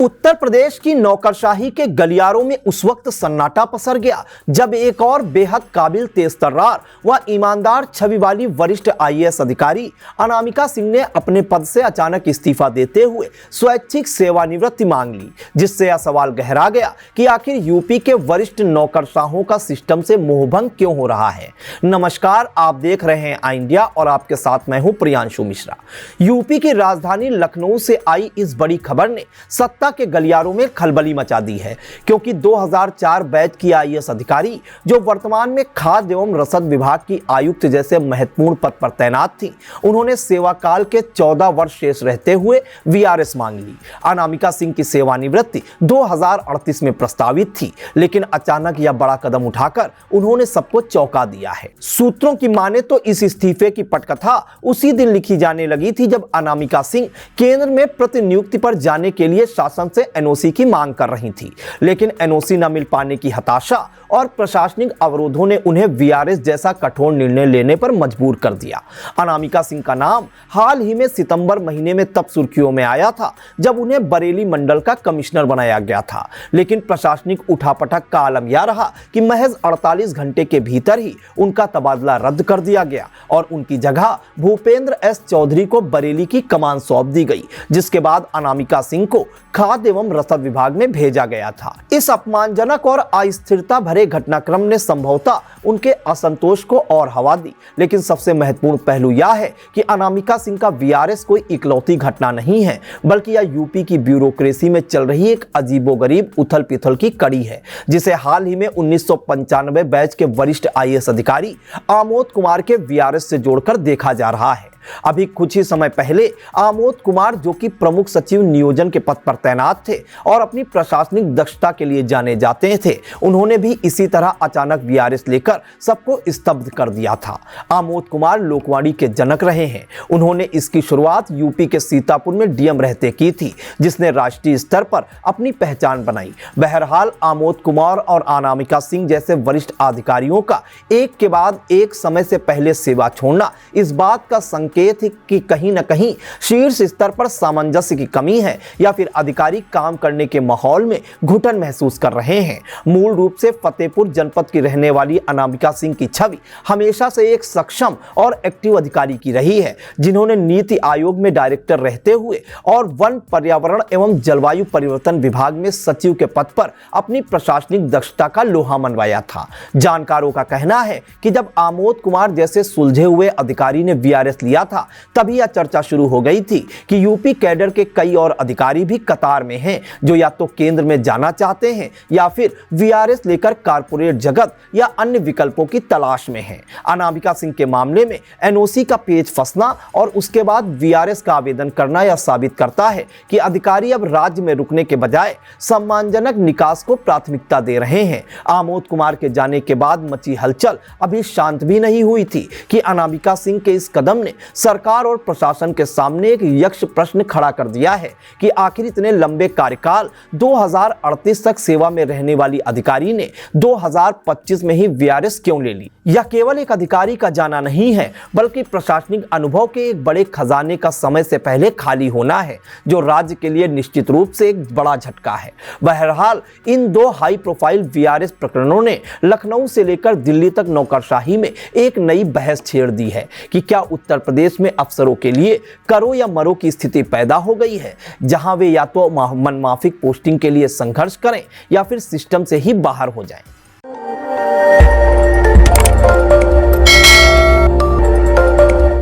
उत्तर प्रदेश की नौकरशाही के गलियारों में उस वक्त सन्नाटा पसर गया जब एक और बेहद काबिल तेजतर्रार व ईमानदार छवि वाली वरिष्ठ आईएएस अधिकारी अनामिका सिंह ने अपने पद से अचानक इस्तीफा देते हुए स्वैच्छिक सेवानिवृत्ति मांग ली, जिससे यह सवाल गहरा गया कि आखिर यूपी के वरिष्ठ नौकरशाहों का सिस्टम से मोहभंग क्यों हो रहा है। नमस्कार, आप देख रहे हैं आई इंडिया और आपके साथ मैं हूं प्रियांशु मिश्रा। यूपी की राजधानी लखनऊ से आई इस बड़ी खबर ने सत्ता के गलियारों में खलबली मचा दी है, क्योंकि 2004 बैच की आईएएस अधिकारी जो वर्तमान में खाद्य एवं रसद विभाग की आयुक्त जैसे महत्वपूर्ण पद पर तैनात थी, उन्होंने सेवा काल के 14 वर्ष शेष रहते हुए वीआरएस मांग ली। अनामिका सिंह की सेवानिवृत्ति 2038 में प्रस्तावित थी, लेकिन अचानक यह बड़ा कदम उठाकर उन्होंने सबको चौंका दिया है। सूत्रों की माने तो इस इस्तीफे की पटकथा उसी दिन लिखी जाने लगी थी जब अनामिका सिंह केंद्र में प्रतिनियुक्ति पर जाने के लिए शासन से एनओसी की मांग कर रही थी, लेकिन एनओसी न मिल पाने की हताशा और प्रशासनिक अवरोधों ने उन्हें वीआरएस जैसा कठोर निर्णय लेने पर मजबूर कर दिया। अनामिका सिंह का नाम हाल ही में सितंबर महीने में तब सुर्खियों में आया था जब उन्हें बरेली मंडल का कमिश्नर बनाया गया था, लेकिन प्रशासनिक उठापटक का आलम यह रहा कि महज 48 घंटे के भीतर ही उनका तबादला रद्द कर दिया गया और उनकी जगह भूपेंद्र एस चौधरी को बरेली की कमान सौंप दी गई, जिसके बाद अनामिका सिंह को खाद्य एवं रसद विभाग में भेजा गया था। इस अपमानजनक और अस्थिरता भरे घटनाक्रम ने संभवतः उनके असंतोष को और हवा दी, लेकिन सबसे महत्वपूर्ण पहलू यह है कि अनामिका सिंह का वीआरएस कोई इकलौती घटना नहीं है, बल्कि यह यूपी की ब्यूरोक्रेसी में चल रही एक अजीबोगरीब उथल पुथल की कड़ी है, जिसे हाल ही में 1995 बैच के वरिष्ठ आईएएस अधिकारी आमोद कुमार के वीआरएस से जोड़कर देखा जा रहा है। अभी कुछ ही समय पहले आमोद कुमार, जो कि प्रमुख सचिव नियोजन के पद पर तैनात थे और अपनी प्रशासनिक दक्षता के लिए जाने जाते थे, उन्होंने भी इसी तरह अचानक वीआरएस लेकर सबको स्तब्ध कर दिया था। आमोद कुमार लोकवाणी के जनक रहे हैं। उन्होंने इसकी शुरुआत यूपी के सीतापुर में डीएम रहते की थी, जिसने राष्ट्रीय स्तर पर अपनी पहचान बनाई। बहरहाल आमोद कुमार और अनामिका सिंह जैसे वरिष्ठ अधिकारियों का एक के बाद एक समय से पहले सेवा छोड़ना इस बात का संकेत कि कहीं न कहीं शीर्ष स्तर पर सामंजस्य की कमी है या फिर अधिकारी काम करने के माहौल में घुटन महसूस कर रहे हैं। मूल रूप से फतेहपुर जनपद की रहने वाली अनामिका सिंह की छवि हमेशा से एक सक्षम और एक्टिव अधिकारी की रही है, जिन्होंने नीति आयोग में डायरेक्टर रहते हुए और वन, पर्यावरण एवं जलवायु परिवर्तन विभाग में सचिव के पद पर अपनी प्रशासनिक दक्षता का लोहा मनवाया था। जानकारों का कहना है कि जब आमोद कुमार जैसे सुलझे हुए अधिकारी ने वीआरएस लिया था, तभी यह चर्चा शुरू हो गई थी कि यूपी कैडर के कई और अधिकारी भी कतार में हैं, जो या तो केंद्र में जाना चाहते हैं या फिर वीआरएस लेकर कारपोरेट जगत या अन्य विकल्पों की तलाश में हैं। अनामिका सिंह के मामले में एनओसी का पेच फंसना और उसके बाद वीआरएस का आवेदन करना यह साबित करता है कि अधिकारी अब राज्य में रुकने के बजाय सम्मानजनक निकास को प्राथमिकता दे रहे हैं। आमोद कुमार के जाने के बाद मची हलचल अभी शांत भी नहीं हुई थी कि अनामिका सिंह के इस कदम ने सरकार और प्रशासन के सामने एक यक्ष प्रश्न खड़ा कर दिया है कि आखिर इतने लंबे कार्यकाल 2038 तक सेवा में रहने वाली अधिकारी ने 2025 में ही वीआरएस क्यों ले ली। यह केवल एक अधिकारी का जाना नहीं है, बल्कि प्रशासनिक अनुभव के एक बड़े खजाने का समय से पहले खाली होना है, जो राज्य के लिए निश्चित रूप से एक बड़ा झटका है। बहरहाल इन दो हाई प्रोफाइल वीआरएस प्रकरणों ने लखनऊ से लेकर दिल्ली तक नौकरशाही में एक नई बहस छेड़ दी है कि क्या उत्तर प्रदेश में अफसरों के लिए करो या मरो की स्थिति पैदा हो गई है, जहां वे या तो मनमाफिक पोस्टिंग के लिए संघर्ष करें या फिर सिस्टम से ही बाहर हो जाएं।